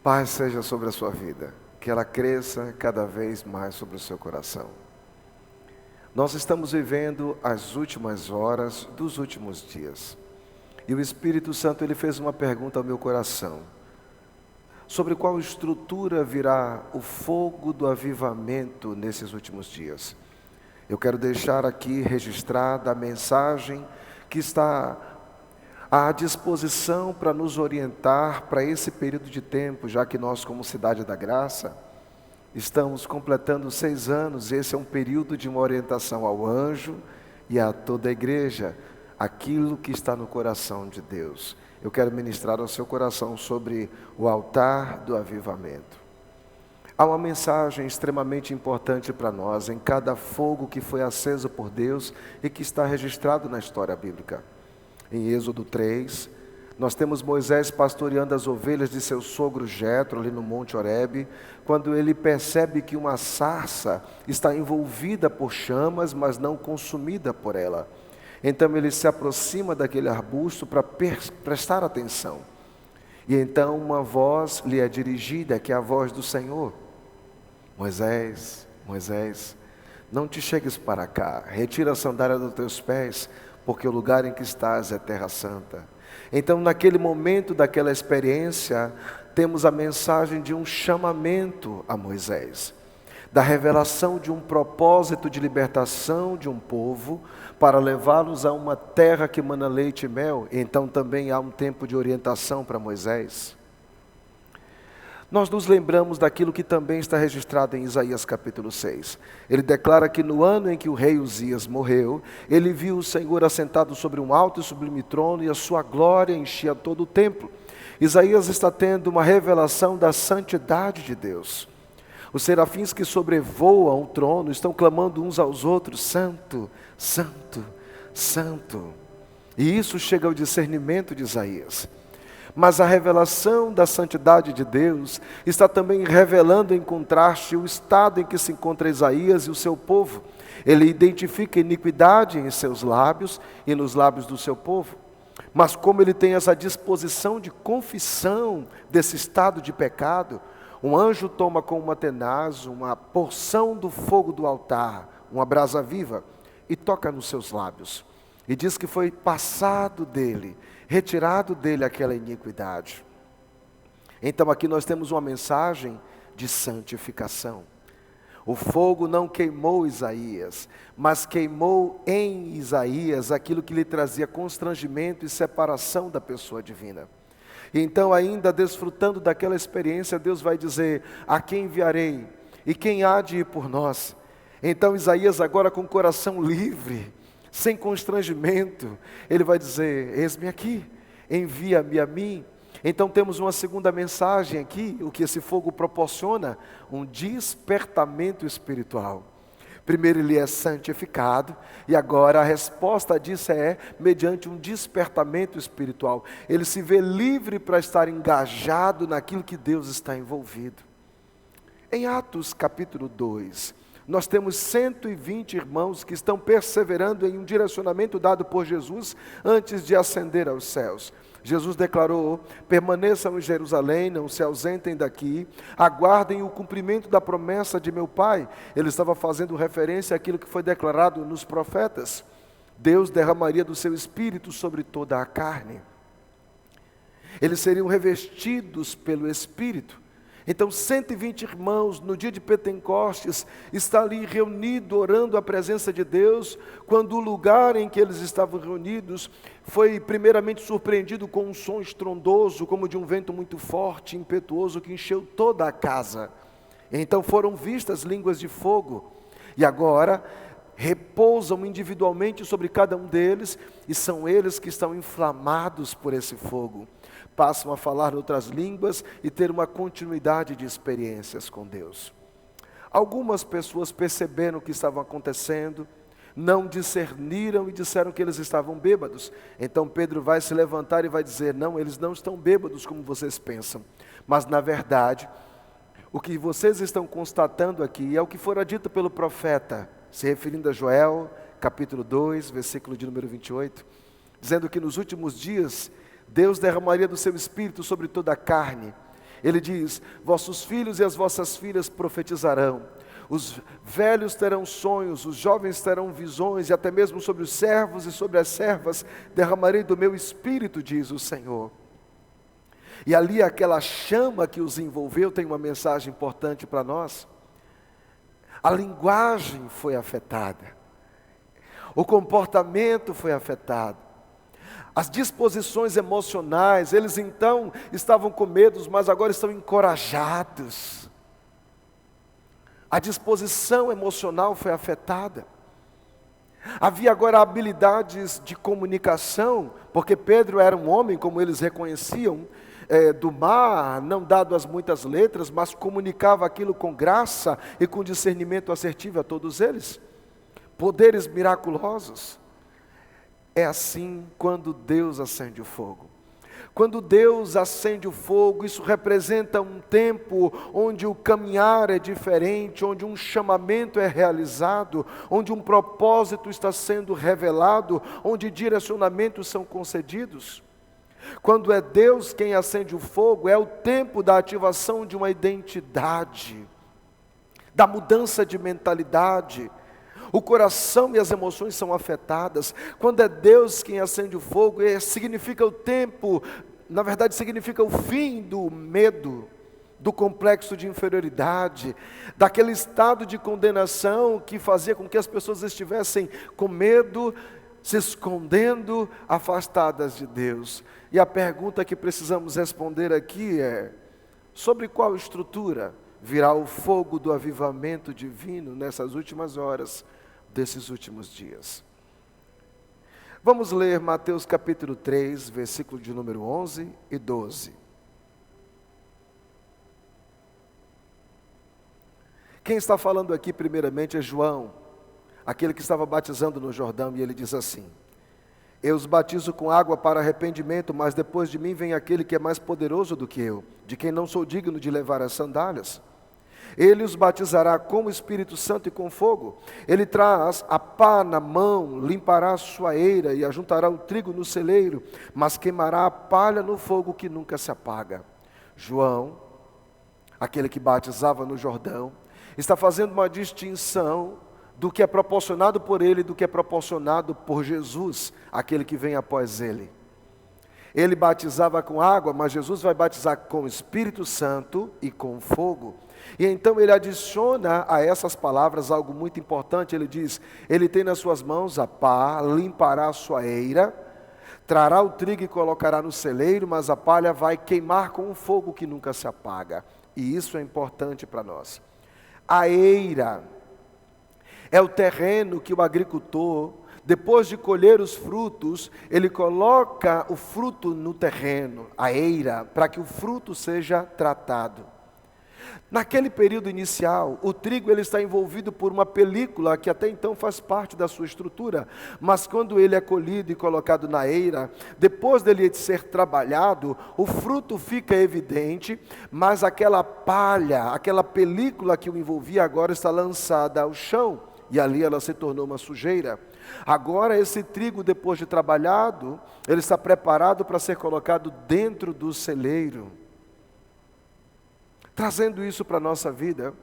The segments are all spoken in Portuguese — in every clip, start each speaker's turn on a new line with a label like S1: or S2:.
S1: Paz seja sobre a sua vida, que ela cresça cada vez mais sobre o seu coração. Nós estamos vivendo as últimas horas dos últimos dias. E o Espírito Santo ele fez uma pergunta ao meu coração. Sobre qual estrutura virá o fogo do avivamento nesses últimos dias? Eu quero deixar aqui registrada a mensagem que está à disposição para nos orientar para esse período de tempo, já que nós, como Cidade da Graça, estamos completando 6 anos. Esse é um período de uma orientação ao anjo e a toda a igreja, aquilo que está no coração de Deus. Eu quero ministrar ao seu coração sobre o altar do avivamento. Há uma mensagem extremamente importante para nós em cada fogo que foi aceso por Deus e que está registrado na história bíblica. Em Êxodo 3, nós temos Moisés pastoreando as ovelhas de seu sogro Jetro ali no Monte Horebe, quando ele percebe que uma sarça está envolvida por chamas, mas não consumida por ela. Então ele se aproxima daquele arbusto para prestar atenção. E então uma voz lhe é dirigida, que é a voz do Senhor. Moisés, Moisés, não te chegues para cá, retira a sandália dos teus pés, porque o lugar em que estás é terra santa. Então naquele momento daquela experiência, temos a mensagem de um chamamento a Moisés, da revelação de um propósito de libertação de um povo, para levá-los a uma terra que mana leite e mel. Então também há um tempo de orientação para Moisés. Nós nos lembramos daquilo que também está registrado em Isaías capítulo 6. Ele declara que no ano em que o rei Uzias morreu, ele viu o Senhor assentado sobre um alto e sublime trono, e a sua glória enchia todo o templo. Isaías está tendo uma revelação da santidade de Deus. Os serafins que sobrevoam o trono estão clamando uns aos outros: Santo, Santo, Santo. E isso chega ao discernimento de Isaías. Mas a revelação da santidade de Deus está também revelando em contraste o estado em que se encontra Isaías e o seu povo. Ele identifica iniquidade em seus lábios e nos lábios do seu povo. Mas como ele tem essa disposição de confissão desse estado de pecado, um anjo toma com uma tenaz uma porção do fogo do altar, uma brasa viva, e toca nos seus lábios. E diz que foi passado dele, retirado dele aquela iniquidade. Então aqui nós temos uma mensagem de santificação. O fogo não queimou Isaías, mas queimou em Isaías aquilo que lhe trazia constrangimento e separação da pessoa divina. E então, ainda desfrutando daquela experiência, Deus vai dizer: a quem enviarei? E quem há de ir por nós? Então Isaías, agora com o coração livre, sem constrangimento, ele vai dizer: eis-me aqui, envia-me a mim. Então temos uma segunda mensagem aqui, o que esse fogo proporciona: um despertamento espiritual. Primeiro ele é santificado, e agora a resposta disso é mediante um despertamento espiritual. Ele se vê livre para estar engajado naquilo que Deus está envolvido. Em Atos capítulo 2, nós temos 120 irmãos que estão perseverando em um direcionamento dado por Jesus antes de ascender aos céus. Jesus declarou: permaneçam em Jerusalém, não se ausentem daqui, aguardem o cumprimento da promessa de meu Pai. Ele estava fazendo referência àquilo que foi declarado nos profetas: Deus derramaria do seu Espírito sobre toda a carne. Eles seriam revestidos pelo Espírito. Então 120 irmãos no dia de Pentecostes está ali reunido orando a presença de Deus, quando o lugar em que eles estavam reunidos foi primeiramente surpreendido com um som estrondoso, como de um vento muito forte, impetuoso, que encheu toda a casa. Então foram vistas línguas de fogo, e agora repousam individualmente sobre cada um deles, e são eles que estão inflamados por esse fogo. Passam a falar outras línguas e ter uma continuidade de experiências com Deus. Algumas pessoas perceberam o que estava acontecendo, não discerniram e disseram que eles estavam bêbados. Então Pedro vai se levantar e vai dizer: não, eles não estão bêbados como vocês pensam, mas na verdade, o que vocês estão constatando aqui é o que fora dito pelo profeta, se referindo a Joel, capítulo 2, versículo de número 28, dizendo que nos últimos dias Deus derramaria do seu Espírito sobre toda a carne, Ele diz: vossos filhos e as vossas filhas profetizarão, os velhos terão sonhos, os jovens terão visões, e até mesmo sobre os servos e sobre as servas derramarei do meu espírito, diz o Senhor. E ali aquela chama que os envolveu tem uma mensagem importante para nós. A linguagem foi afetada, o comportamento foi afetado, as disposições emocionais. Eles então estavam com medo, mas agora estão encorajados. A disposição emocional foi afetada. Havia agora habilidades de comunicação, porque Pedro era um homem, como eles reconheciam, do mar, não dado as muitas letras, mas comunicava aquilo com graça e com discernimento assertivo a todos eles. Poderes miraculosos. É assim quando Deus acende o fogo. Quando Deus acende o fogo, isso representa um tempo onde o caminhar é diferente, onde um chamamento é realizado, onde um propósito está sendo revelado, onde direcionamentos são concedidos. Quando é Deus quem acende o fogo, é o tempo da ativação de uma identidade, da mudança de mentalidade. O coração e as emoções são afetadas. Quando é Deus quem acende o fogo, significa o tempo, na verdade significa o fim do medo, do complexo de inferioridade, daquele estado de condenação que fazia com que as pessoas estivessem com medo, se escondendo, afastadas de Deus. E a pergunta que precisamos responder aqui é: sobre qual estrutura virá o fogo do avivamento divino nessas últimas horas desses últimos dias? Vamos ler Mateus capítulo 3, versículo de número 11 e 12. Quem está falando aqui primeiramente é João, aquele que estava batizando no Jordão, e ele diz assim: eu os batizo com água para arrependimento, mas depois de mim vem aquele que é mais poderoso do que eu, de quem não sou digno de levar as sandálias. Ele os batizará com o Espírito Santo e com fogo. Ele traz a pá na mão, limpará a sua eira e ajuntará o trigo no celeiro, mas queimará a palha no fogo que nunca se apaga. João, aquele que batizava no Jordão, está fazendo uma distinção do que é proporcionado por ele e do que é proporcionado por Jesus, aquele que vem após ele. Ele batizava com água, mas Jesus vai batizar com o Espírito Santo e com fogo. E então ele adiciona a essas palavras algo muito importante. Ele diz: ele tem nas suas mãos a pá, limpará a sua eira, trará o trigo e colocará no celeiro, mas a palha vai queimar com um fogo que nunca se apaga. E isso é importante para nós. A eira é o terreno que o agricultor, depois de colher os frutos, ele coloca o fruto no terreno, a eira, para que o fruto seja tratado. Naquele período inicial, o trigo ele está envolvido por uma película que até então faz parte da sua estrutura, mas quando ele é colhido e colocado na eira, depois dele ser trabalhado, o fruto fica evidente, mas aquela palha, aquela película que o envolvia agora está lançada ao chão, e ali ela se tornou uma sujeira. Agora esse trigo, depois de trabalhado, ele está preparado para ser colocado dentro do celeiro. Trazendo isso para a nossa vida,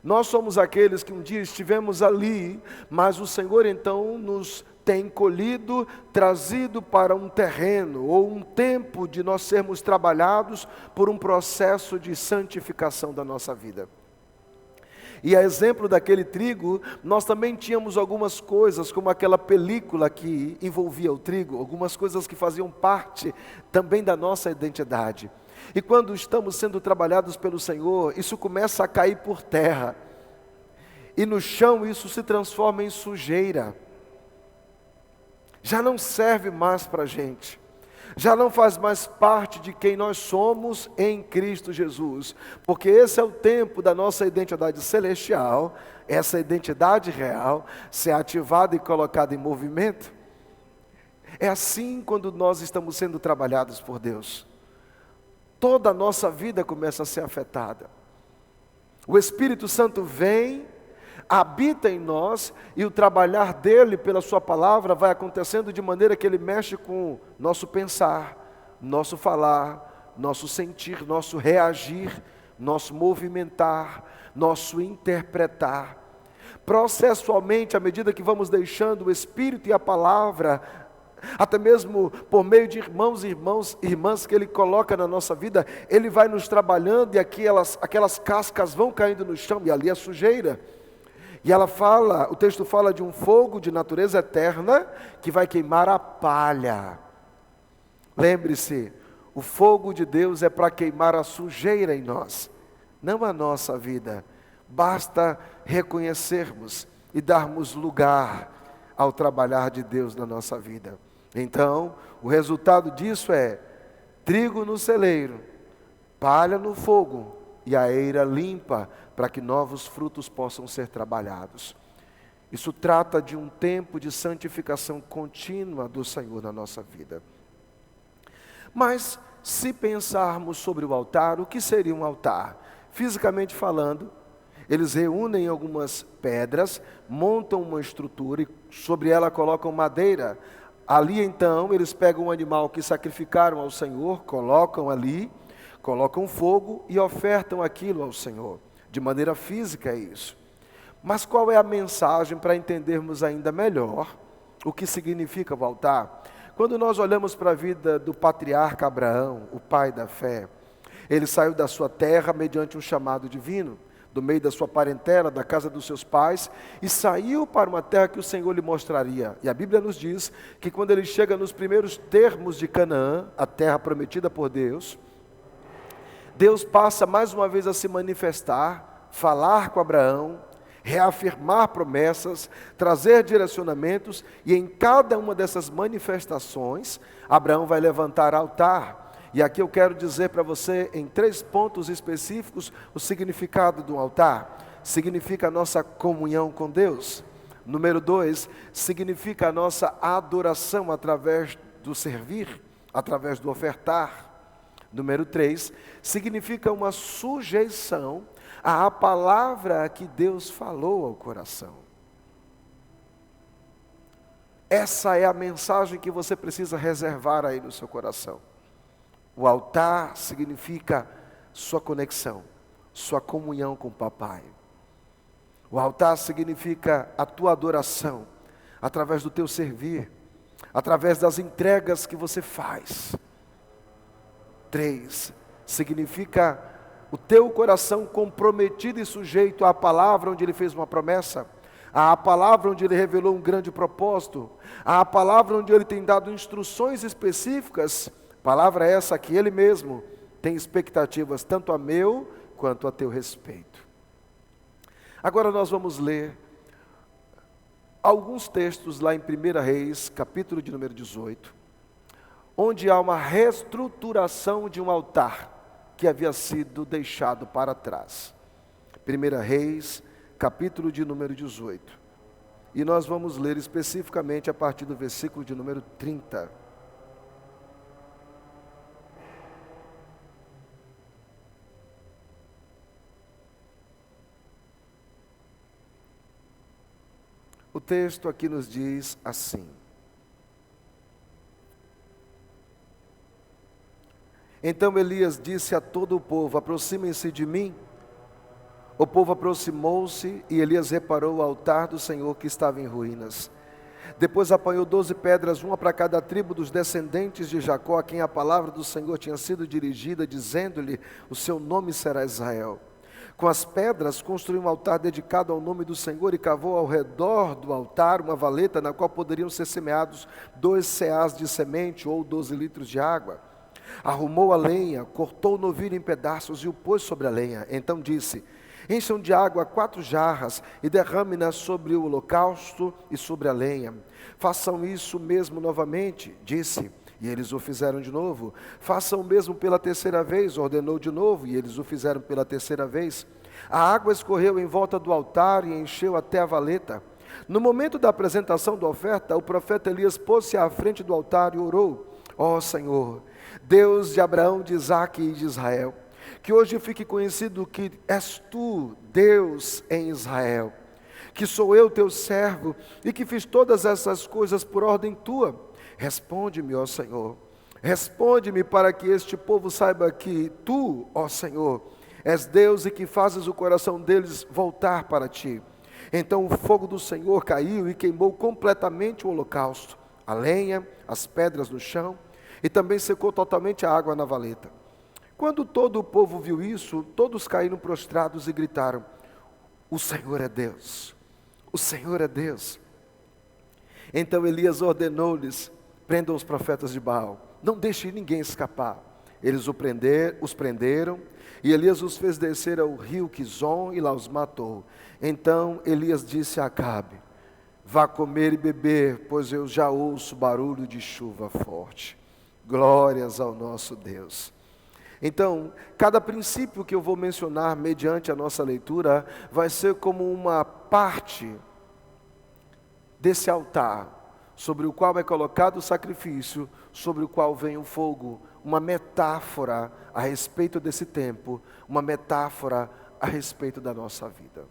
S1: nós somos aqueles que um dia estivemos ali, mas o Senhor então nos tem colhido, trazido para um terreno, ou um tempo de nós sermos trabalhados por um processo de santificação da nossa vida. E a exemplo daquele trigo, nós também tínhamos algumas coisas, como aquela película que envolvia o trigo, algumas coisas que faziam parte também da nossa identidade. E quando estamos sendo trabalhados pelo Senhor, isso começa a cair por terra. E no chão isso se transforma em sujeira. Já não serve mais para a gente. Já não faz mais parte de quem nós somos em Cristo Jesus. Porque esse é o tempo da nossa identidade celestial, essa identidade real, ser ativada e colocada em movimento. É assim quando nós estamos sendo trabalhados por Deus. Toda a nossa vida começa a ser afetada. O Espírito Santo vem, habita em nós, e o trabalhar dele pela sua palavra vai acontecendo de maneira que ele mexe com nosso pensar, nosso falar, nosso sentir, nosso reagir, nosso movimentar, nosso interpretar. Processualmente, à medida que vamos deixando o Espírito e a palavra, até mesmo por meio de irmãs que Ele coloca na nossa vida, Ele vai nos trabalhando e aquelas cascas vão caindo no chão, e ali é sujeira. E o texto fala de um fogo de natureza eterna que vai queimar a palha. Lembre-se, o fogo de Deus é para queimar a sujeira em nós, não a nossa vida. Basta reconhecermos e darmos lugar ao trabalhar de Deus na nossa vida. Então, o resultado disso é trigo no celeiro, palha no fogo e a eira limpa, para que novos frutos possam ser trabalhados. Isso trata de um tempo de santificação contínua do Senhor na nossa vida. Mas, se pensarmos sobre o altar, o que seria um altar? Fisicamente falando, eles reúnem algumas pedras, montam uma estrutura e sobre ela colocam madeira. Ali então, eles pegam um animal que sacrificaram ao Senhor, colocam ali, colocam fogo e ofertam aquilo ao Senhor. De maneira física é isso. Mas qual é a mensagem para entendermos ainda melhor o que significa o altar? Quando nós olhamos para a vida do patriarca Abraão, o pai da fé, ele saiu da sua terra mediante um chamado divino, do meio da sua parentela, da casa dos seus pais, e saiu para uma terra que o Senhor lhe mostraria. E a Bíblia nos diz que quando ele chega nos primeiros termos de Canaã, a terra prometida por Deus, Deus passa mais uma vez a se manifestar, falar com Abraão, reafirmar promessas, trazer direcionamentos, e em cada uma dessas manifestações, Abraão vai levantar altar. E aqui eu quero dizer para você, em 3 pontos específicos, o significado do altar. Significa a nossa comunhão com Deus. Número 2, significa a nossa adoração através do servir, através do ofertar. Número 3, significa uma sujeição à palavra que Deus falou ao coração. Essa é a mensagem que você precisa reservar aí no seu coração. O altar significa sua conexão, sua comunhão com o papai. O altar significa a tua adoração, através do teu servir, através das entregas que você faz. 3, significa o teu coração comprometido e sujeito à palavra onde Ele fez uma promessa, à palavra onde Ele revelou um grande propósito, à palavra onde Ele tem dado instruções específicas, palavra essa que Ele mesmo tem expectativas tanto a meu quanto a teu respeito. Agora nós vamos ler alguns textos lá em 1 Reis, capítulo de número 18, onde há uma reestruturação de um altar que havia sido deixado para trás. 1 Reis, capítulo de número 18. E nós vamos ler especificamente a partir do versículo de número 30. O texto aqui nos diz assim: Então Elias disse a todo o povo: aproximem-se de mim. O povo aproximou-se e Elias reparou o altar do Senhor que estava em ruínas. Depois apanhou 12 pedras, uma para cada tribo dos descendentes de Jacó, a quem a palavra do Senhor tinha sido dirigida, dizendo-lhe: o seu nome será Israel. Com as pedras construiu um altar dedicado ao nome do Senhor e cavou ao redor do altar uma valeta na qual poderiam ser semeados 2 seás de semente ou 12 litros de água. Arrumou a lenha, cortou o novilho em pedaços e o pôs sobre a lenha. Então disse: encham de água 4 jarras e derrame-na sobre o holocausto e sobre a lenha. Façam isso mesmo novamente, disse. E eles o fizeram de novo. Façam o mesmo pela 3ª vez, ordenou de novo, e eles o fizeram pela 3ª vez. A água escorreu em volta do altar e encheu até a valeta. No momento da apresentação da oferta, o profeta Elias pôs-se à frente do altar e orou: ó Senhor, Deus de Abraão, de Isaque e de Israel, que hoje fique conhecido que és tu, Deus em Israel, que sou eu teu servo e que fiz todas essas coisas por ordem tua. Responde-me, ó Senhor, Responde-me para que este povo saiba que tu, ó Senhor, és Deus e que fazes o coração deles voltar para ti. Então o fogo do Senhor caiu e queimou completamente o holocausto, a lenha, as pedras no chão, e também secou totalmente a água na valeta. Quando todo o povo viu isso, todos caíram prostrados e gritaram: o Senhor é Deus, o Senhor é Deus. Então Elias ordenou-lhes: prendam os profetas de Baal, não deixem ninguém escapar. Eles os prenderam, e Elias os fez descer ao rio Quizon e lá os matou. Então Elias disse a Acabe: vá comer e beber, pois eu já ouço barulho de chuva forte. Glórias ao nosso Deus. Então, cada princípio que eu vou mencionar mediante a nossa leitura vai ser como uma parte desse altar, sobre o qual é colocado o sacrifício, sobre o qual vem o fogo, uma metáfora a respeito desse tempo, uma metáfora a respeito da nossa vida.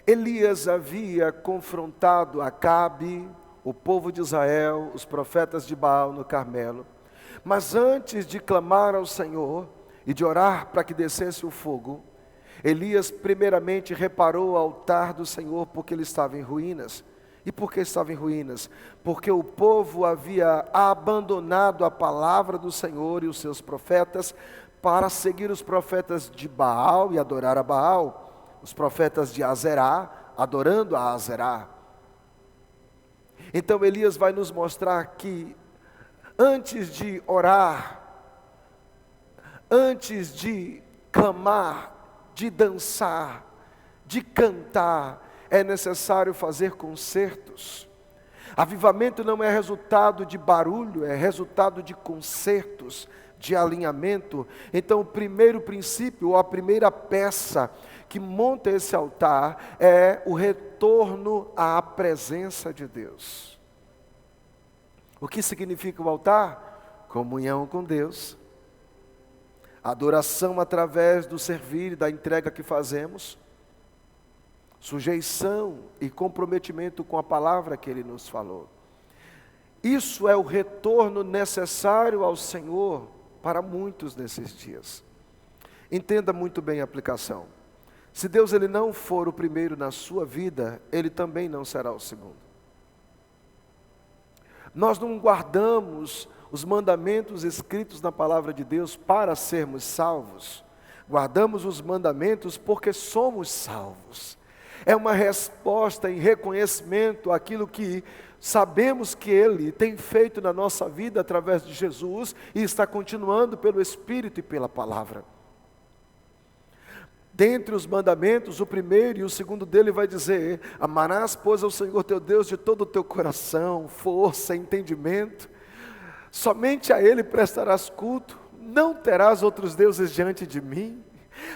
S1: Elias havia confrontado Acabe, o povo de Israel, os profetas de Baal no Carmelo, mas antes de clamar ao Senhor e de orar para que descesse o fogo, Elias primeiramente reparou o altar do Senhor porque ele estava em ruínas. E por que estava em ruínas? Porque o povo havia abandonado a palavra do Senhor e os seus profetas para seguir os profetas de Baal e adorar a Baal, os profetas de Azerá, adorando a Azerá. Então Elias vai nos mostrar que antes de orar, antes de clamar, de dançar, de cantar, é necessário fazer concertos. Avivamento não é resultado de barulho, é resultado de concertos, de alinhamento. Então o primeiro princípio, ou a primeira peça que monta esse altar é o retorno à presença de Deus. O que significa o altar? Comunhão com Deus, adoração através do servir e da entrega que fazemos, sujeição e comprometimento com a palavra que Ele nos falou. Isso é o retorno necessário ao Senhor para muitos nesses dias. Entenda muito bem a aplicação. Se Deus ele não for o primeiro na sua vida, Ele também não será o segundo. Nós não guardamos os mandamentos escritos na palavra de Deus para sermos salvos. Guardamos os mandamentos porque somos salvos. É uma resposta em reconhecimento àquilo que sabemos que Ele tem feito na nossa vida através de Jesus e está continuando pelo Espírito e pela palavra. Dentre os mandamentos, o primeiro e o segundo dele vai dizer: amarás, pois, ao Senhor teu Deus de todo o teu coração, força, entendimento. Somente a Ele prestarás culto, não terás outros deuses diante de mim.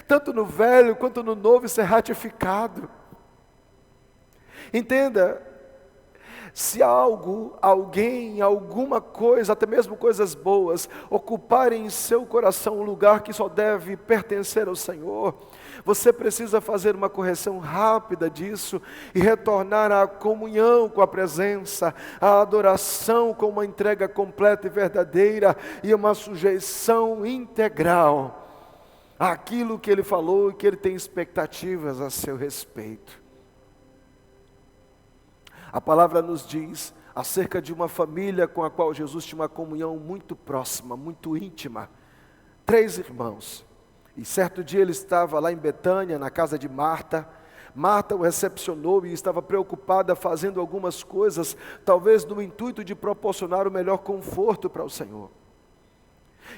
S1: Tanto no velho quanto no novo isso é ratificado. Entenda, se algo, alguém, alguma coisa, até mesmo coisas boas, ocuparem em seu coração um lugar que só deve pertencer ao Senhor, você precisa fazer uma correção rápida disso e retornar à comunhão com a presença, à adoração com uma entrega completa e verdadeira e uma sujeição integral àquilo que Ele falou e que Ele tem expectativas a seu respeito. A palavra nos diz acerca de uma família com a qual Jesus tinha uma comunhão muito próxima, muito íntima. 3 irmãos. E certo dia ele estava lá em Betânia, na casa de Marta. Marta o recepcionou e estava preocupada fazendo algumas coisas, talvez no intuito de proporcionar o melhor conforto para o Senhor.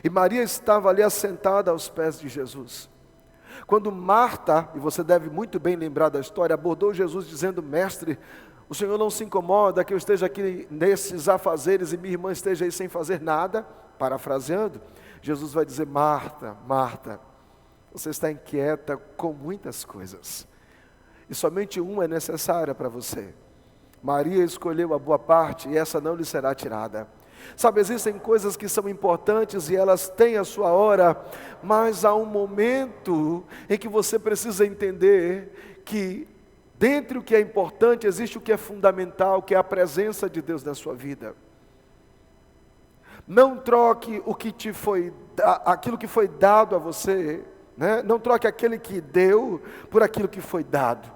S1: E Maria estava ali assentada aos pés de Jesus. Quando Marta, e você deve muito bem lembrar da história, abordou Jesus dizendo: mestre, o Senhor não se incomoda que eu esteja aqui nesses afazeres e minha irmã esteja aí sem fazer nada? Parafraseando, Jesus vai dizer: Marta, Marta, você está inquieta com muitas coisas, e somente uma é necessária para você. Maria escolheu a boa parte e essa não lhe será tirada. Sabe, existem coisas que são importantes e elas têm a sua hora, mas há um momento em que você precisa entender que dentre o que é importante, existe o que é fundamental, que é a presença de Deus na sua vida. Não troque aquilo que foi dado a você, né? Não troque aquele que deu por aquilo que foi dado.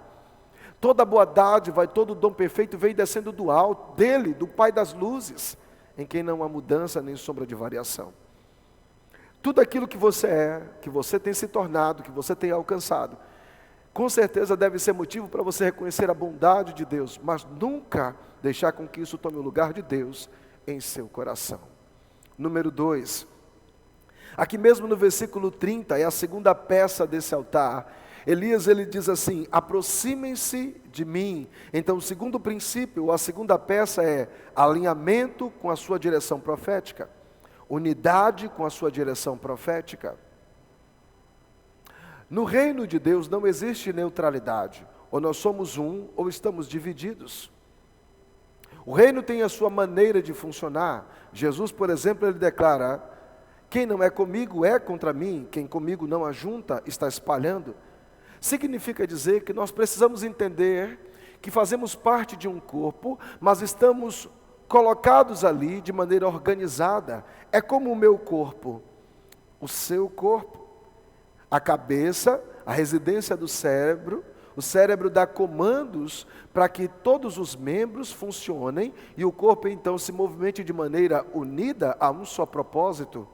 S1: Toda boa dádiva e todo dom perfeito vem descendo do alto, dele, do Pai das luzes, em quem não há mudança nem sombra de variação. Tudo aquilo que você é, que você tem se tornado, que você tem alcançado, com certeza deve ser motivo para você reconhecer a bondade de Deus, mas nunca deixar com que isso tome o lugar de Deus em seu coração. Número 2, aqui mesmo no versículo 30, é a segunda peça desse altar. Elias, ele diz assim: aproximem-se de mim. Então o segundo princípio, a segunda peça é alinhamento com a sua direção profética, unidade com a sua direção profética. No reino de Deus não existe neutralidade, ou nós somos um ou estamos divididos. O reino tem a sua maneira de funcionar. Jesus, por exemplo, ele declara: quem não é comigo é contra mim, quem comigo não ajunta está espalhando. Significa dizer que nós precisamos entender que fazemos parte de um corpo, mas estamos colocados ali de maneira organizada. É como o meu corpo, o seu corpo, a cabeça, a residência do cérebro. O cérebro dá comandos para que todos os membros funcionem e o corpo então se movimente de maneira unida a um só propósito.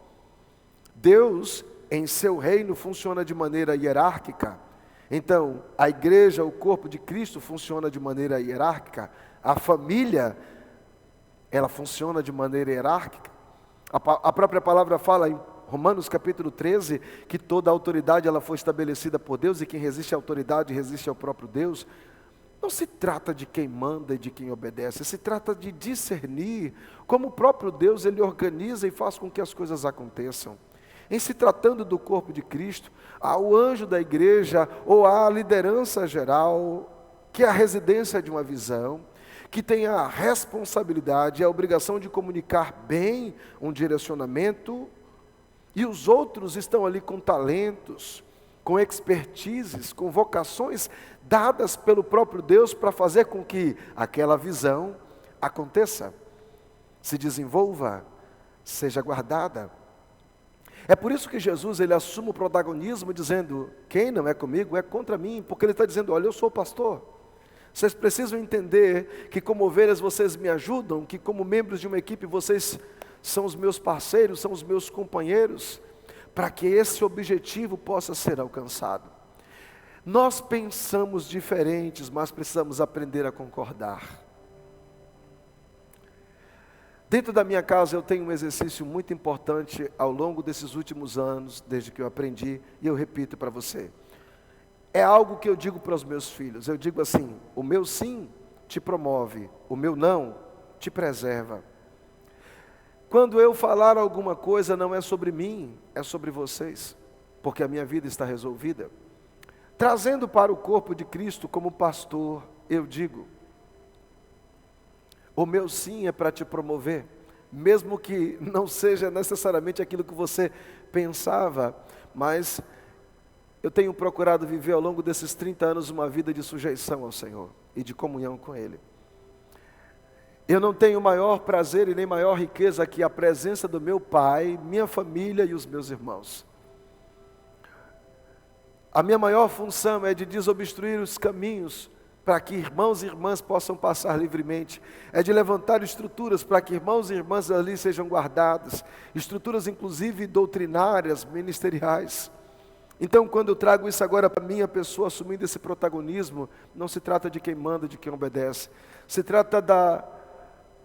S1: Deus, em seu reino, funciona de maneira hierárquica. Então, a igreja, o corpo de Cristo, funciona de maneira hierárquica. A família, ela funciona de maneira hierárquica. A própria palavra fala em Romanos capítulo 13, que toda a autoridade ela foi estabelecida por Deus e quem resiste à autoridade resiste ao próprio Deus. Não se trata de quem manda e de quem obedece, se trata de discernir como o próprio Deus ele organiza e faz com que as coisas aconteçam. Em se tratando do corpo de Cristo, há o anjo da igreja ou há a liderança geral, que é a residência de uma visão, que tem a responsabilidade e a obrigação de comunicar bem um direcionamento, e os outros estão ali com talentos, com expertises, com vocações dadas pelo próprio Deus para fazer com que aquela visão aconteça, se desenvolva, seja guardada. É por isso que Jesus ele assume o protagonismo dizendo: quem não é comigo é contra mim, porque ele está dizendo: olha, eu sou o pastor. Vocês precisam entender que como ovelhas vocês me ajudam, que como membros de uma equipe vocês são os meus parceiros, são os meus companheiros, para que esse objetivo possa ser alcançado. Nós pensamos diferentes, mas precisamos aprender a concordar. Dentro da minha casa eu tenho um exercício muito importante ao longo desses últimos anos, desde que eu aprendi, e eu repito para você. É algo que eu digo para os meus filhos, eu digo assim: o meu sim te promove, o meu não te preserva. Quando eu falar alguma coisa não é sobre mim, é sobre vocês, porque a minha vida está resolvida. Trazendo para o corpo de Cristo como pastor, eu digo: o meu sim é para te promover, mesmo que não seja necessariamente aquilo que você pensava, mas eu tenho procurado viver ao longo desses 30 anos uma vida de sujeição ao Senhor e de comunhão com Ele. Eu não tenho maior prazer e nem maior riqueza que a presença do meu Pai, minha família e os meus irmãos. A minha maior função é de desobstruir os caminhos para que irmãos e irmãs possam passar livremente, é de levantar estruturas para que irmãos e irmãs ali sejam guardados, estruturas inclusive doutrinárias, ministeriais. Então quando eu trago isso agora para minha pessoa, assumindo esse protagonismo, não se trata de quem manda, de quem obedece, se trata da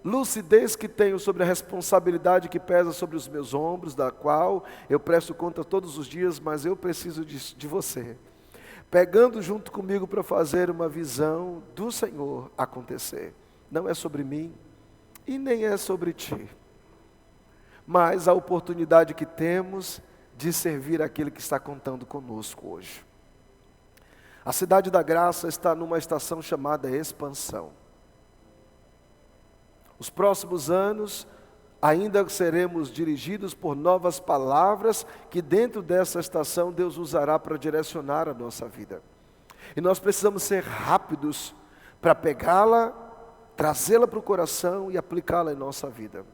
S1: lucidez que tenho sobre a responsabilidade que pesa sobre os meus ombros, da qual eu presto conta todos os dias, mas eu preciso de você, pegando junto comigo para fazer uma visão do Senhor acontecer. Não é sobre mim e nem é sobre ti, mas a oportunidade que temos de servir aquele que está contando conosco hoje. A Cidade da Graça está numa estação chamada expansão. Os próximos anos ainda seremos dirigidos por novas palavras que dentro dessa estação Deus usará para direcionar a nossa vida. E nós precisamos ser rápidos para pegá-la, trazê-la para o coração e aplicá-la em nossa vida.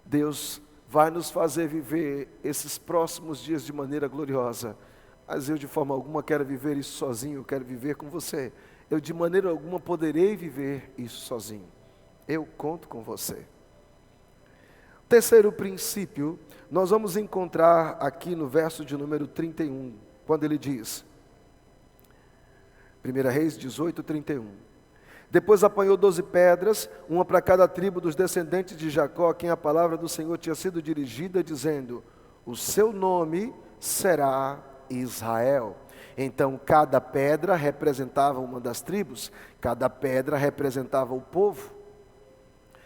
S1: Deus vai nos fazer viver esses próximos dias de maneira gloriosa. Mas eu de forma alguma quero viver isso sozinho, eu quero viver com você. Eu de maneira alguma poderei viver isso sozinho. Eu conto com você. Terceiro princípio, nós vamos encontrar aqui no verso de número 31, quando ele diz, 1 Reis 18, 31. Depois apanhou 12 pedras, uma para cada tribo dos descendentes de Jacó, a quem a palavra do Senhor tinha sido dirigida, dizendo, o seu nome será Israel. Então cada pedra representava uma das tribos, cada pedra representava o povo.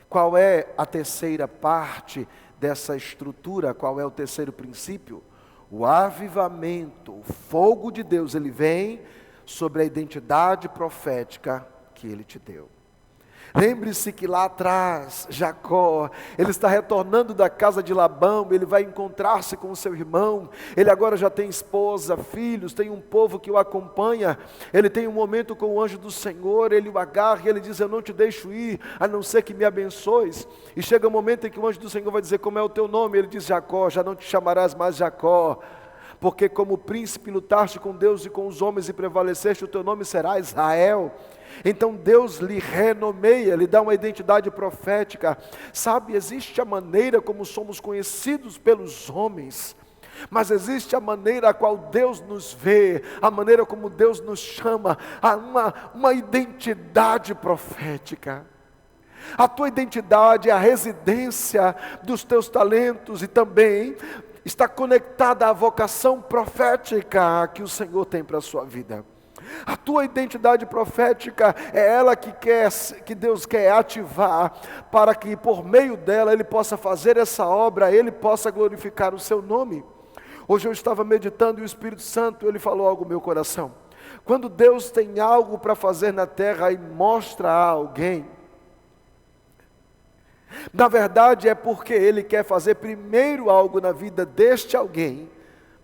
S1: Qual é a terceira parte dessa estrutura? Qual é o terceiro princípio? O avivamento, o fogo de Deus, ele vem sobre a identidade profética que ele te deu. Lembre-se que lá atrás, Jacó, ele está retornando da casa de Labão, ele vai encontrar-se com o seu irmão, ele agora já tem esposa, filhos, tem um povo que o acompanha, ele tem um momento com o anjo do Senhor, ele o agarra e ele diz, eu não te deixo ir, a não ser que me abençoes, e chega um momento em que o anjo do Senhor vai dizer, como é o teu nome? Ele diz, Jacó, já não te chamarás mais Jacó, porque como príncipe lutaste com Deus e com os homens e prevaleceste, o teu nome será Israel. Então Deus lhe renomeia, lhe dá uma identidade profética. Sabe, existe a maneira como somos conhecidos pelos homens, mas existe a maneira a qual Deus nos vê, a maneira como Deus nos chama, a uma identidade profética. A tua identidade é a residência dos teus talentos e também está conectada à vocação profética que o Senhor tem para a sua vida. A tua identidade profética é ela que Deus quer ativar, para que por meio dela Ele possa fazer essa obra, Ele possa glorificar o seu nome. Hoje eu estava meditando e o Espírito Santo, Ele falou algo no meu coração. Quando Deus tem algo para fazer na terra e mostra a alguém, na verdade é porque Ele quer fazer primeiro algo na vida deste alguém,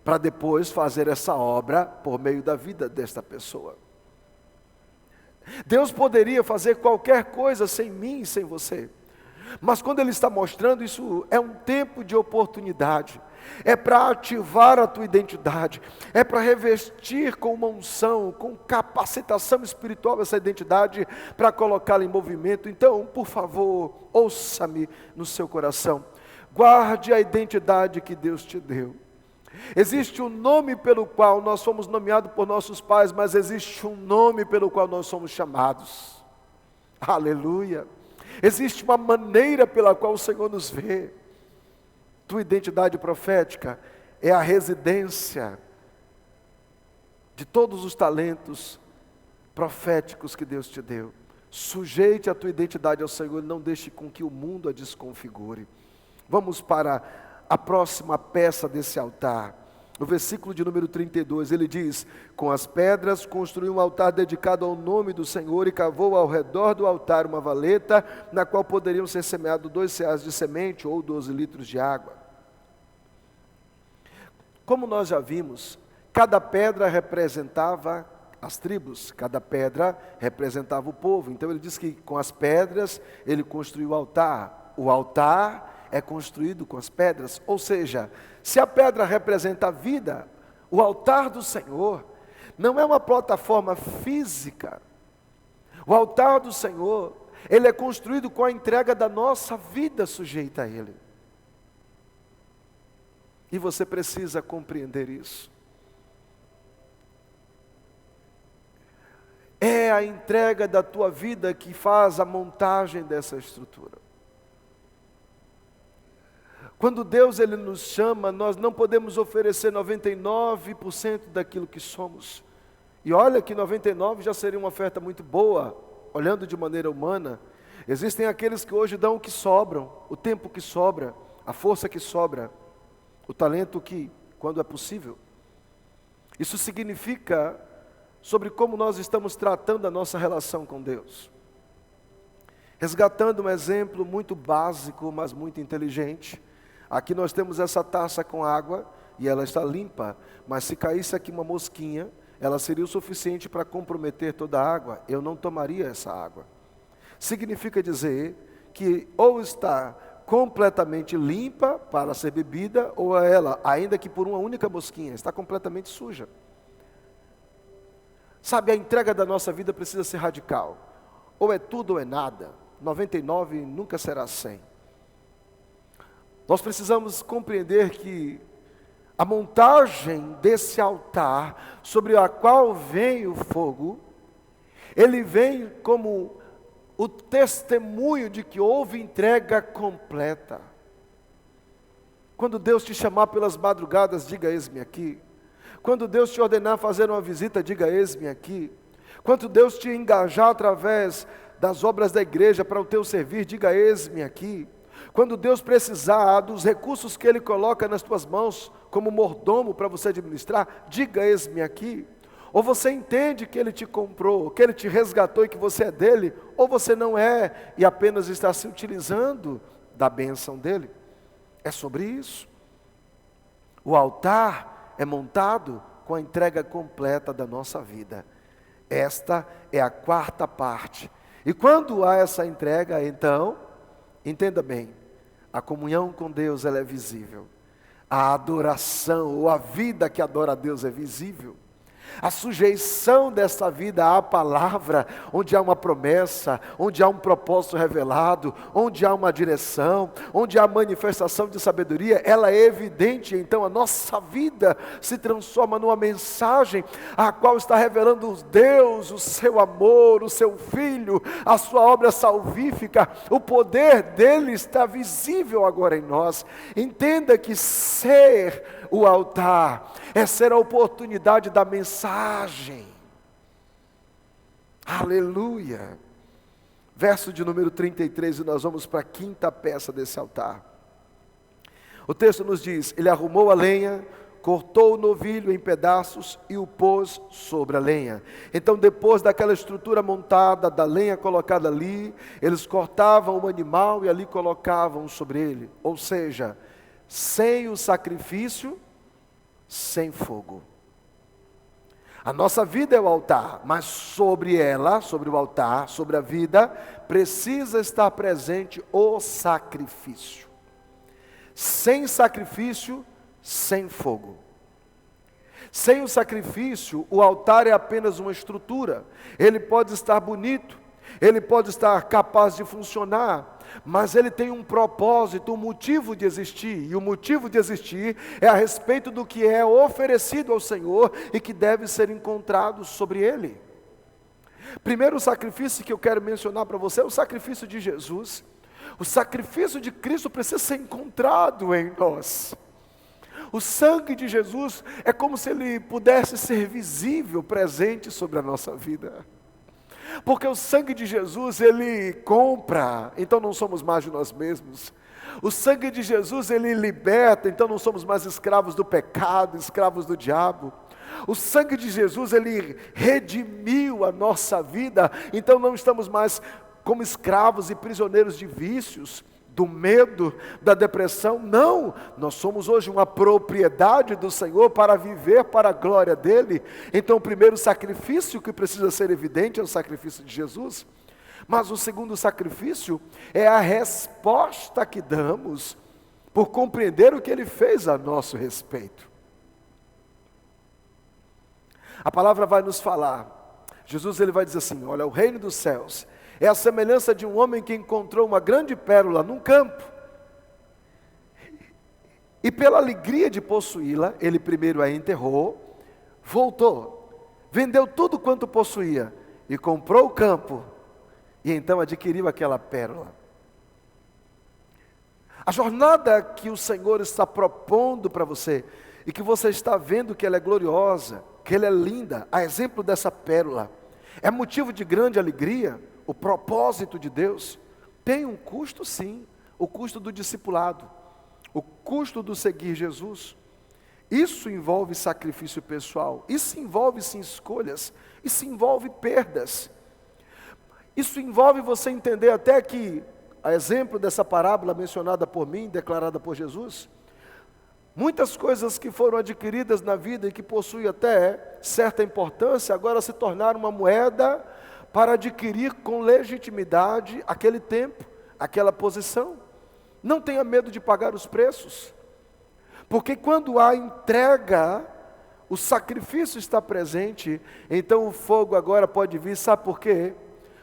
S1: para depois fazer essa obra por meio da vida desta pessoa. Deus poderia fazer qualquer coisa sem mim e sem você, mas quando Ele está mostrando, isso é um tempo de oportunidade, é para ativar a tua identidade, é para revestir com uma unção, com capacitação espiritual essa identidade, para colocá-la em movimento. Então, por favor, ouça-me no seu coração, guarde a identidade que Deus te deu. Existe um nome pelo qual nós fomos nomeados por nossos pais, mas existe um nome pelo qual nós somos chamados. Aleluia! Existe uma maneira pela qual o Senhor nos vê. Tua identidade profética é a residência de todos os talentos proféticos que Deus te deu. Sujeite a tua identidade ao Senhor, não deixe com que o mundo a desconfigure. Vamos para a próxima peça desse altar. No versículo de número 32, ele diz, com as pedras construiu um altar dedicado ao nome do Senhor e cavou ao redor do altar uma valeta, na qual poderiam ser semeados 2 ceas de semente ou 12 litros de água. Como nós já vimos, cada pedra representava as tribos, cada pedra representava o povo. Então ele diz que com as pedras ele construiu o altar. O altar é construído com as pedras, ou seja, se a pedra representa a vida, o altar do Senhor não é uma plataforma física. O altar do Senhor, ele é construído com a entrega da nossa vida sujeita a Ele. E você precisa compreender isso. É a entrega da tua vida que faz a montagem dessa estrutura. Quando Deus ele nos chama, nós não podemos oferecer 99% daquilo que somos. E olha que 99% já seria uma oferta muito boa, olhando de maneira humana. Existem aqueles que hoje dão o que sobram, o tempo que sobra, a força que sobra, o talento que, quando é possível. Isso significa sobre como nós estamos tratando a nossa relação com Deus. Resgatando um exemplo muito básico, mas muito inteligente. Aqui nós temos essa taça com água e ela está limpa, mas se caísse aqui uma mosquinha, ela seria o suficiente para comprometer toda a água. Eu não tomaria essa água. Significa dizer que ou está completamente limpa para ser bebida, ou ela, ainda que por uma única mosquinha, está completamente suja. Sabe, a entrega da nossa vida precisa ser radical. Ou é tudo ou é nada. 99 nunca será 100. Nós precisamos compreender que a montagem desse altar, sobre a qual vem o fogo, ele vem como o testemunho de que houve entrega completa. Quando Deus te chamar pelas madrugadas, diga: eis-me aqui. Quando Deus te ordenar fazer uma visita, diga: eis-me aqui. Quando Deus te engajar através das obras da igreja para o teu servir, diga: eis-me aqui. Quando Deus precisar dos recursos que Ele coloca nas tuas mãos, como mordomo para você administrar, diga: eis-me aqui. Ou você entende que Ele te comprou, que Ele te resgatou e que você é dele, ou você não é e apenas está se utilizando da bênção dele. É sobre isso. O altar é montado com a entrega completa da nossa vida. Esta é a quarta parte. E quando há essa entrega, então, entenda bem, a comunhão com Deus ela é visível. A adoração ou a vida que adora a Deus é visível. A sujeição dessa vida à palavra, onde há uma promessa, onde há um propósito revelado, onde há uma direção, onde há manifestação de sabedoria, ela é evidente. Então a nossa vida se transforma numa mensagem a qual está revelando Deus, o seu amor, o seu Filho, a sua obra salvífica. O poder dele está visível agora em nós. Entenda que ser o altar é ser a oportunidade da mensagem. Aleluia. Verso de número 33, e nós vamos para a quinta peça desse altar. O texto nos diz: ele arrumou a lenha, cortou o novilho em pedaços e o pôs sobre a lenha. Então, depois daquela estrutura montada, da lenha colocada ali, eles cortavam o animal e ali colocavam sobre ele. Ou seja, sem o sacrifício, sem fogo. A nossa vida é o altar, mas sobre ela, sobre o altar, sobre a vida, precisa estar presente o sacrifício. Sem sacrifício, sem fogo. Sem o sacrifício, o altar é apenas uma estrutura. Ele pode estar bonito, ele pode estar capaz de funcionar, mas ele tem um propósito, um motivo de existir. E o motivo de existir é a respeito do que é oferecido ao Senhor e que deve ser encontrado sobre ele. Primeiro sacrifício que eu quero mencionar para você é o sacrifício de Jesus. O sacrifício de Cristo precisa ser encontrado em nós. O sangue de Jesus é como se ele pudesse ser visível, presente sobre a nossa vida. Porque o sangue de Jesus, ele compra, então não somos mais de nós mesmos. O sangue de Jesus, ele liberta, então não somos mais escravos do pecado, escravos do diabo. O sangue de Jesus, ele redimiu a nossa vida, então não estamos mais como escravos e prisioneiros de vícios, do medo, da depressão. Não, nós somos hoje uma propriedade do Senhor para viver para a glória dEle. Então o primeiro sacrifício que precisa ser evidente é o sacrifício de Jesus. Mas o segundo sacrifício é a resposta que damos por compreender o que Ele fez a nosso respeito. A palavra vai nos falar, Jesus ele vai dizer assim: olha, o reino dos céus é a semelhança de um homem que encontrou uma grande pérola num campo. E pela alegria de possuí-la, ele primeiro a enterrou, voltou, vendeu tudo quanto possuía e comprou o campo. E então adquiriu aquela pérola. A jornada que o Senhor está propondo para você, e que você está vendo que ela é gloriosa, que ela é linda, a exemplo dessa pérola, é motivo de grande alegria. O propósito de Deus tem um custo, sim, o custo do discipulado, o custo do seguir Jesus. Isso envolve sacrifício pessoal, isso envolve sim escolhas, isso envolve perdas. Isso envolve você entender até que, a exemplo dessa parábola mencionada por mim, declarada por Jesus, muitas coisas que foram adquiridas na vida e que possuem até certa importância, agora se tornaram uma moeda para adquirir com legitimidade aquele tempo, aquela posição. Não tenha medo de pagar os preços, porque quando há entrega, o sacrifício está presente, então o fogo agora pode vir, sabe por quê?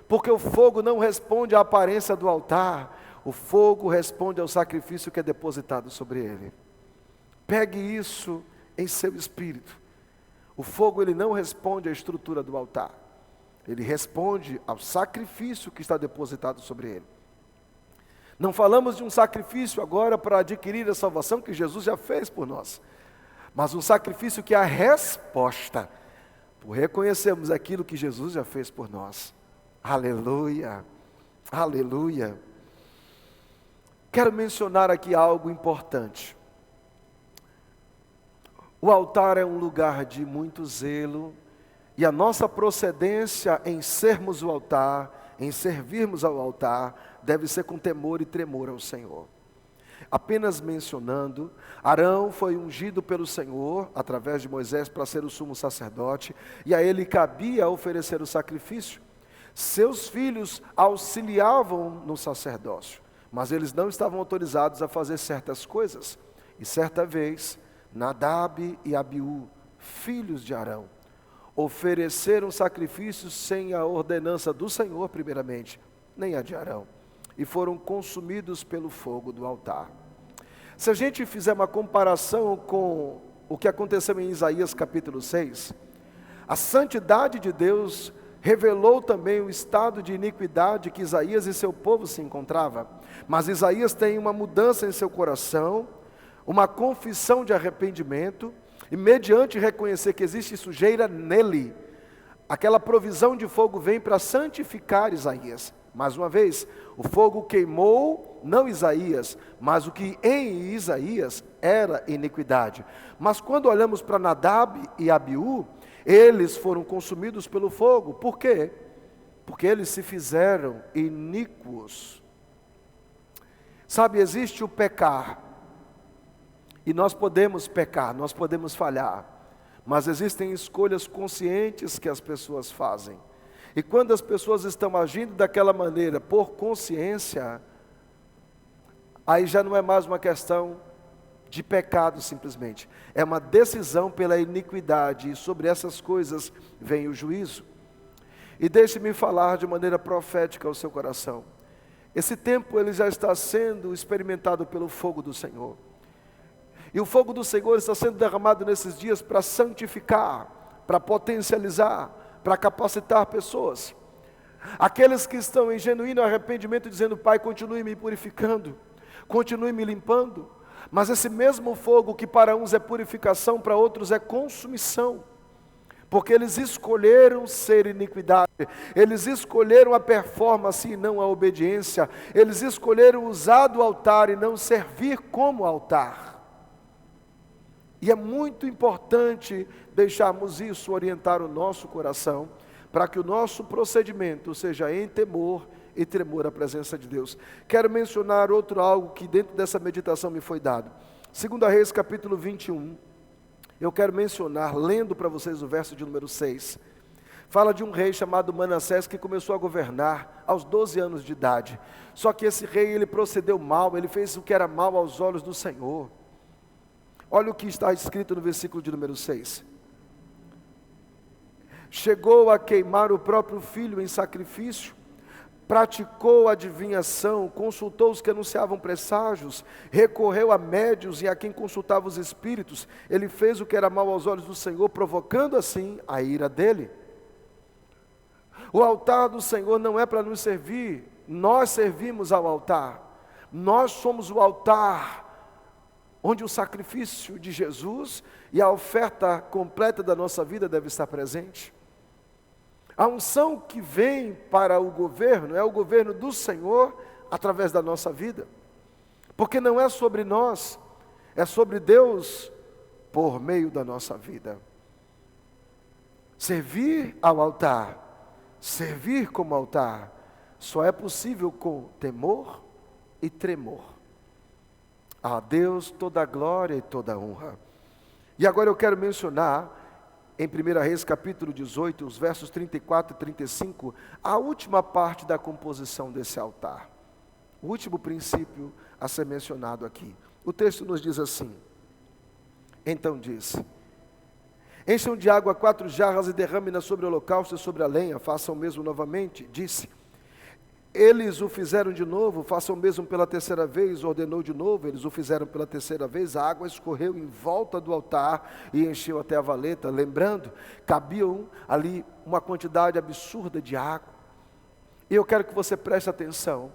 S1: Porque o fogo não responde à aparência do altar, o fogo responde ao sacrifício que é depositado sobre ele. Pegue isso em seu espírito. O fogo ele não responde à estrutura do altar, ele responde ao sacrifício que está depositado sobre ele. Não falamos de um sacrifício agora para adquirir a salvação que Jesus já fez por nós, mas um sacrifício que é a resposta por reconhecermos aquilo que Jesus já fez por nós. Aleluia, aleluia. Quero mencionar aqui algo importante. O altar é um lugar de muito zelo, e a nossa procedência em sermos o altar, em servirmos ao altar, deve ser com temor e tremor ao Senhor. Apenas mencionando, Arão foi ungido pelo Senhor, através de Moisés, para ser o sumo sacerdote, e a ele cabia oferecer o sacrifício. Seus filhos auxiliavam no sacerdócio, mas eles não estavam autorizados a fazer certas coisas. E certa vez, Nadab e Abiú, filhos de Arão, ofereceram sacrifícios sem a ordenança do Senhor primeiramente, nem a de Arão, e foram consumidos pelo fogo do altar. Se a gente fizer uma comparação com o que aconteceu em Isaías capítulo 6, a santidade de Deus revelou também o estado de iniquidade que Isaías e seu povo se encontrava, mas Isaías tem uma mudança em seu coração, uma confissão de arrependimento, e mediante reconhecer que existe sujeira nele, aquela provisão de fogo vem para santificar Isaías. Mais uma vez, o fogo queimou, não Isaías, mas o que em Isaías era iniquidade. Mas quando olhamos para Nadab e Abiú, eles foram consumidos pelo fogo. Por quê? Porque eles se fizeram iníquos. Sabe, existe o pecar, e nós podemos pecar, nós podemos falhar, mas existem escolhas conscientes que as pessoas fazem. E quando as pessoas estão agindo daquela maneira por consciência, aí já não é mais uma questão de pecado simplesmente, é uma decisão pela iniquidade, e sobre essas coisas vem o juízo. E deixe-me falar de maneira profética ao seu coração. Esse tempo ele já está sendo experimentado pelo fogo do Senhor. E o fogo do Senhor está sendo derramado nesses dias para santificar, para potencializar, para capacitar pessoas. Aqueles que estão em genuíno arrependimento dizendo: Pai, continue me purificando, continue me limpando. Mas esse mesmo fogo que para uns é purificação, para outros é consumição. Porque eles escolheram ser iniquidade, eles escolheram a performance e não a obediência, eles escolheram usar do altar e não servir como altar. E é muito importante deixarmos isso orientar o nosso coração, para que o nosso procedimento seja em temor e tremor à presença de Deus. Quero mencionar outro algo que dentro dessa meditação me foi dado. 2 Reis capítulo 21, eu quero mencionar, lendo para vocês o verso de número 6. Fala de um rei chamado Manassés que começou a governar aos 12 anos de idade. Só que esse rei, ele procedeu mal, ele fez o que era mal aos olhos do Senhor. Olha o que está escrito no versículo de número 6. Chegou a queimar o próprio filho em sacrifício, praticou adivinhação, consultou os que anunciavam presságios, recorreu a médios e a quem consultava os espíritos. Ele fez o que era mal aos olhos do Senhor, provocando assim a ira dele. O altar do Senhor não é para nos servir, nós servimos ao altar. Nós somos o altar onde o sacrifício de Jesus e a oferta completa da nossa vida deve estar presente. A unção que vem para o governo é o governo do Senhor através da nossa vida, porque não é sobre nós, é sobre Deus por meio da nossa vida. Servir ao altar, servir como altar, só é possível com temor e tremor. A Deus toda a glória e toda a honra. E agora eu quero mencionar, em 1 Reis capítulo 18, os versos 34 e 35, a última parte da composição desse altar. o último princípio a ser mencionado aqui. O texto nos diz assim: então disse: encham de água 4 jarras e derrame-na sobre o holocausto e sobre a lenha, façam o mesmo novamente. Disse: eles o fizeram de novo, façam o mesmo pela terceira vez. Ordenou de novo, eles o fizeram pela terceira vez. A água escorreu em volta do altar e encheu até a valeta. Lembrando, cabiam ali uma quantidade absurda de água. E eu quero que você preste atenção.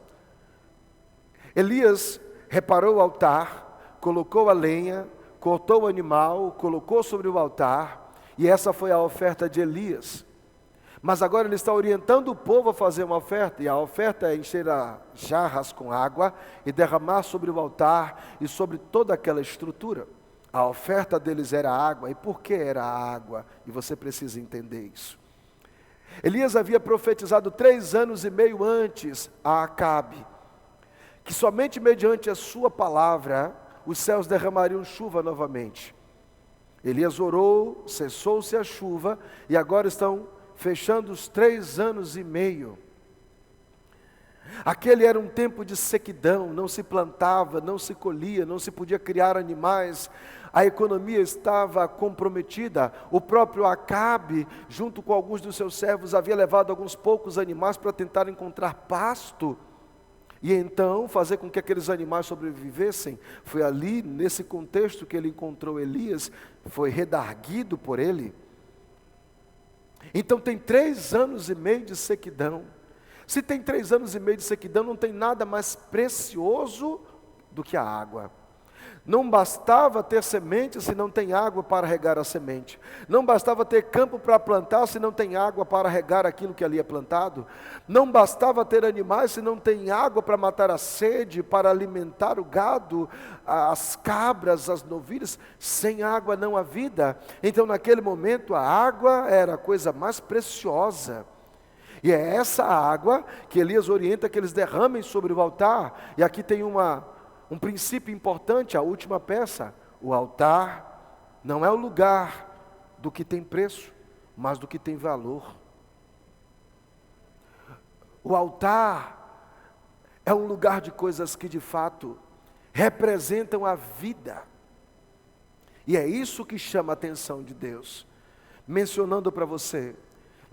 S1: Elias reparou o altar, colocou a lenha, cortou o animal, colocou sobre o altar, e essa foi a oferta de Elias. Mas agora ele está orientando o povo a fazer uma oferta, e a oferta é encher as jarras com água e derramar sobre o altar e sobre toda aquela estrutura. A oferta deles era água. E por que era água? E você precisa entender isso. Elias havia profetizado 3 anos e meio antes a Acabe, que somente mediante a sua palavra os céus derramariam chuva novamente. Elias orou, cessou-se a chuva, e agora estão fechando os 3 anos e meio. Aquele era um tempo de sequidão, não se plantava, não se colhia, não se podia criar animais, a economia estava comprometida. O próprio Acabe, junto com alguns dos seus servos, havia levado alguns poucos animais para tentar encontrar pasto, e então fazer com que aqueles animais sobrevivessem. Foi ali, nesse contexto, que ele encontrou Elias, foi redarguido por ele. Então tem 3 anos e meio de sequidão. Se tem 3 anos e meio de sequidão, não tem nada mais precioso do que a água. Não bastava ter semente se não tem água para regar a semente. Não bastava ter campo para plantar se não tem água para regar aquilo que ali é plantado. Não bastava ter animais se não tem água para matar a sede, para alimentar o gado, as cabras, as novilhas. Sem água não há vida. Então naquele momento a água era a coisa mais preciosa. E é essa água que Elias orienta que eles derramem sobre o altar. E aqui tem um princípio importante, a última peça: o altar não é o lugar do que tem preço, mas do que tem valor. O altar é um lugar de coisas que de fato representam a vida. E é isso que chama a atenção de Deus. Mencionando para você,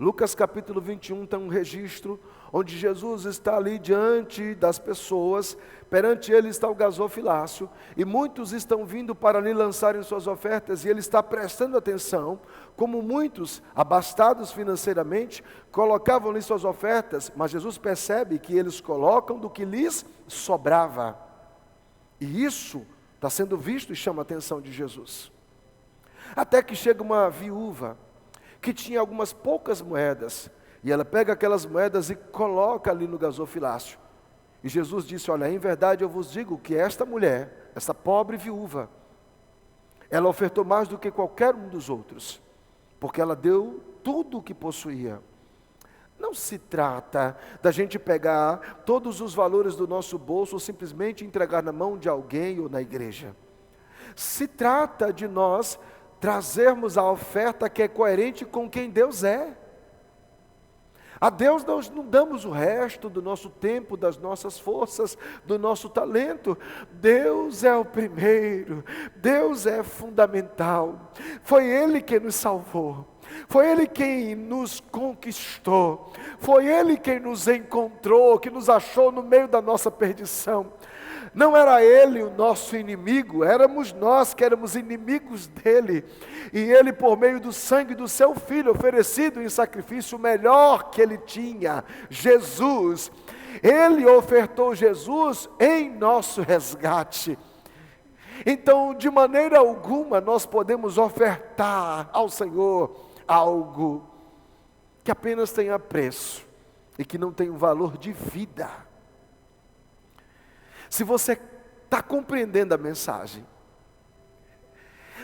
S1: Lucas capítulo 21 tem um registro onde Jesus está ali diante das pessoas, perante ele está o gasofilácio, e muitos estão vindo para lhe lançarem suas ofertas, e ele está prestando atenção, como muitos, abastados financeiramente, colocavam-lhe suas ofertas, mas Jesus percebe que eles colocam do que lhes sobrava, e isso está sendo visto e chama a atenção de Jesus. Até que chega uma viúva, que tinha algumas poucas moedas, e ela pega aquelas moedas e coloca ali no gasofilácio. E Jesus disse: olha, em verdade eu vos digo que esta mulher, essa pobre viúva, ela ofertou mais do que qualquer um dos outros, porque ela deu tudo o que possuía. Não se trata da gente pegar todos os valores do nosso bolso ou simplesmente entregar na mão de alguém ou na igreja. Se trata de nós trazermos a oferta que é coerente com quem Deus é. A Deus nós não damos o resto do nosso tempo, das nossas forças, do nosso talento. Deus é o primeiro, Deus é fundamental. Foi Ele quem nos salvou, foi Ele quem nos conquistou, foi Ele quem nos encontrou, que nos achou no meio da nossa perdição. Não era Ele o nosso inimigo, éramos nós que éramos inimigos dEle. E Ele, por meio do sangue do seu Filho, oferecido em sacrifício o melhor que Ele tinha, Jesus, Ele ofertou Jesus em nosso resgate. Então, de maneira alguma, nós podemos ofertar ao Senhor algo que apenas tenha preço e que não tenha um valor de vida. Se você está compreendendo a mensagem,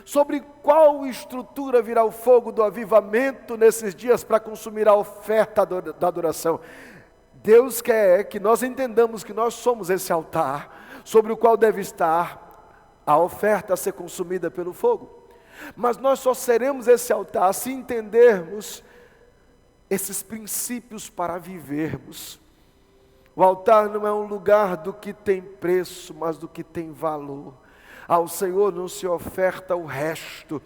S1: sobre qual estrutura virá o fogo do avivamento nesses dias para consumir a oferta da adoração, Deus quer que nós entendamos que nós somos esse altar, sobre o qual deve estar a oferta a ser consumida pelo fogo. Mas nós só seremos esse altar se entendermos esses princípios para vivermos. O altar não é um lugar do que tem preço, mas do que tem valor. Ao Senhor não se oferta o resto.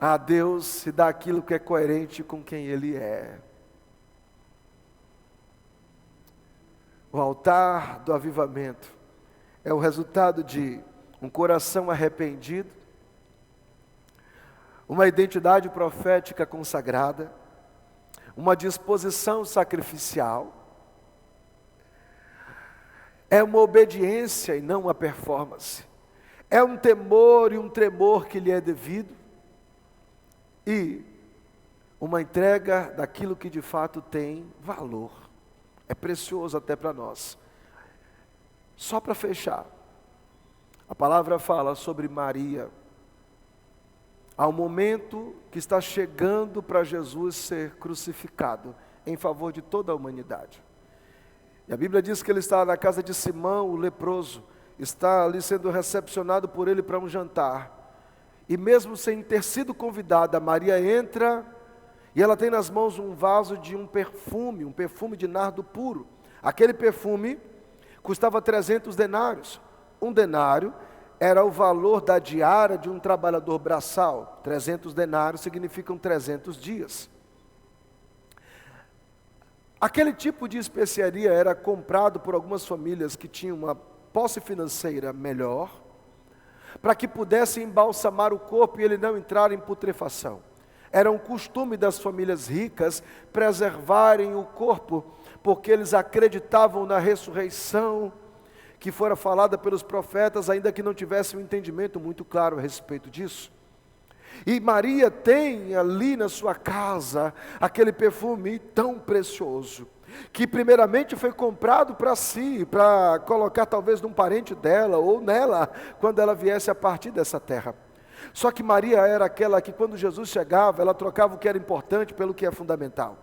S1: A Deus se dá aquilo que é coerente com quem Ele é. O altar do avivamento é o resultado de um coração arrependido, uma identidade profética consagrada, uma disposição sacrificial, é uma obediência e não uma performance, é um temor e um tremor que lhe é devido, e uma entrega daquilo que de fato tem valor, é precioso até para nós. Só para fechar, a palavra fala sobre Maria. Há um momento que está chegando para Jesus ser crucificado em favor de toda a humanidade. E a Bíblia diz que ele está na casa de Simão, o leproso, está ali sendo recepcionado por ele para um jantar. E mesmo sem ter sido convidada, Maria entra e ela tem nas mãos um vaso de um perfume de nardo puro. Aquele perfume custava 300 denários. Um denário era o valor da diária de um trabalhador braçal. 300 denários significam 300 dias. Aquele tipo de especiaria era comprado por algumas famílias que tinham uma posse financeira melhor, para que pudessem embalsamar o corpo e ele não entrar em putrefação. Era um costume das famílias ricas preservarem o corpo, porque eles acreditavam na ressurreição que fora falada pelos profetas, ainda que não tivessem um entendimento muito claro a respeito disso. E Maria tem ali na sua casa aquele perfume tão precioso, que primeiramente foi comprado para si, para colocar talvez num parente dela ou nela, quando ela viesse a partir dessa terra. Só que Maria era aquela que quando Jesus chegava, ela trocava o que era importante pelo que é fundamental.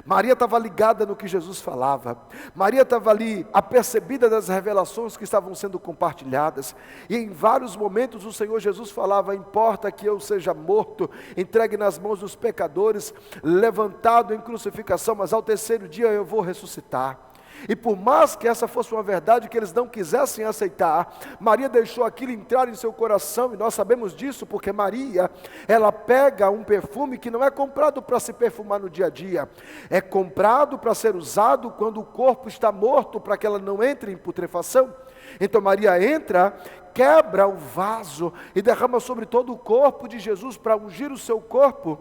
S1: Maria estava ligada no que Jesus falava. Maria estava ali apercebida das revelações que estavam sendo compartilhadas. E em vários momentos o Senhor Jesus falava: importa que eu seja morto, entregue nas mãos dos pecadores, levantado em crucificação, mas ao terceiro dia eu vou ressuscitar. E por mais que essa fosse uma verdade que eles não quisessem aceitar, Maria deixou aquilo entrar em seu coração, e nós sabemos disso porque Maria, ela pega um perfume que não é comprado para se perfumar no dia a dia, é comprado para ser usado quando o corpo está morto, para que ela não entre em putrefação. Então Maria entra, quebra o vaso e derrama sobre todo o corpo de Jesus para ungir o seu corpo.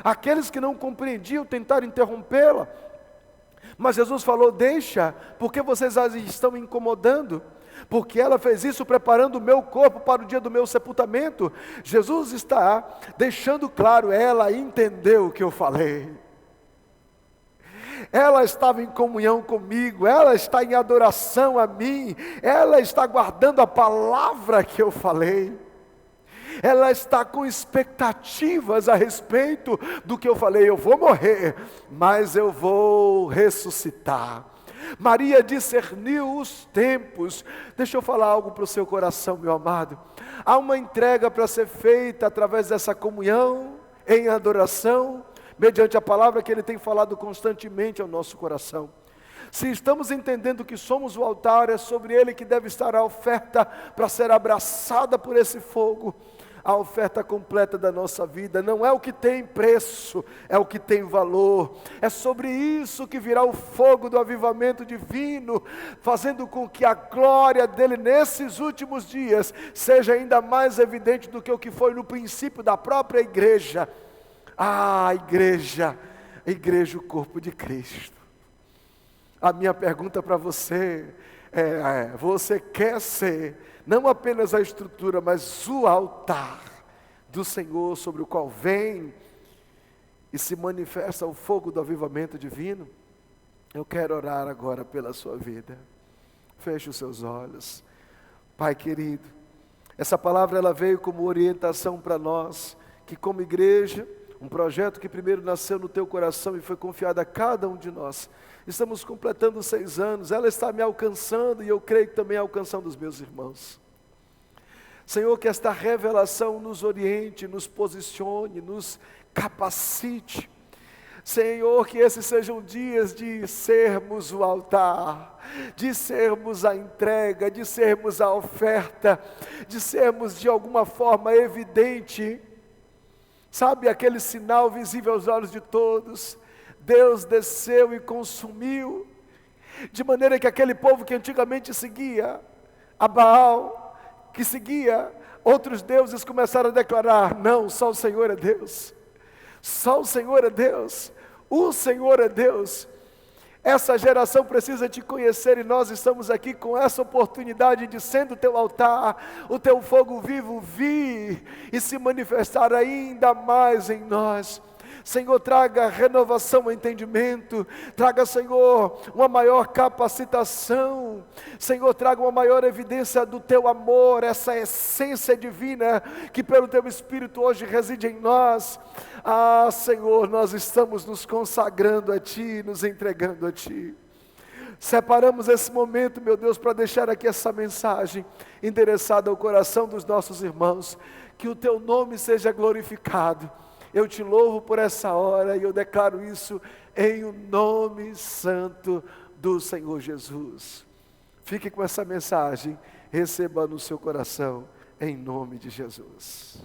S1: Aqueles que não compreendiam tentaram interrompê-la, mas Jesus falou: deixa, porque vocês a estão incomodando, porque ela fez isso preparando o meu corpo para o dia do meu sepultamento. Jesus está deixando claro, ela entendeu o que eu falei, ela estava em comunhão comigo, ela está em adoração a mim, ela está guardando a palavra que eu falei. Ela está com expectativas a respeito do que eu falei. Eu vou morrer, mas eu vou ressuscitar. Maria discerniu os tempos. Deixa eu falar algo para o seu coração, meu amado. Há uma entrega para ser feita através dessa comunhão, em adoração, mediante a palavra que Ele tem falado constantemente ao nosso coração. Se estamos entendendo que somos o altar, é sobre ele que deve estar a oferta para ser abraçada por esse fogo. A oferta completa da nossa vida não é o que tem preço, é o que tem valor. É sobre isso que virá o fogo do avivamento divino, fazendo com que a glória dele nesses últimos dias seja ainda mais evidente do que o que foi no princípio da própria igreja. A igreja, o corpo de Cristo. A minha pergunta para você você quer ser não apenas a estrutura, mas o altar do Senhor sobre o qual vem e se manifesta o fogo do avivamento divino? Eu quero orar agora pela sua vida. Feche os seus olhos. Pai querido, essa palavra ela veio como orientação para nós, que como igreja, um projeto que primeiro nasceu no teu coração e foi confiado a cada um de nós. Estamos completando 6 anos, ela está me alcançando e eu creio que também alcançando os meus irmãos. Senhor, que esta revelação nos oriente, nos posicione, nos capacite. Senhor, que esses sejam dias de sermos o altar, de sermos a entrega, de sermos a oferta, de sermos de alguma forma evidente, sabe, aquele sinal visível aos olhos de todos. Deus desceu e consumiu, de maneira que aquele povo que antigamente seguia a Baal, que seguia outros deuses, começaram a declarar: não, só o Senhor é Deus. Só o Senhor é Deus, o Senhor é Deus. Essa geração precisa te conhecer e nós estamos aqui com essa oportunidade de, sendo o teu altar, o teu fogo vivo, vir e se manifestar ainda mais em nós. Senhor, traga renovação ao entendimento, traga, Senhor, uma maior capacitação, Senhor, traga uma maior evidência do Teu amor, essa essência divina que pelo Teu Espírito hoje reside em nós. Ah, Senhor, nós estamos nos consagrando a Ti, nos entregando a Ti. Separamos esse momento, meu Deus, para deixar aqui essa mensagem endereçada ao coração dos nossos irmãos, que o Teu nome seja glorificado. Eu te louvo por essa hora e eu declaro isso em o nome santo do Senhor Jesus. Fique com essa mensagem, receba no seu coração, em nome de Jesus.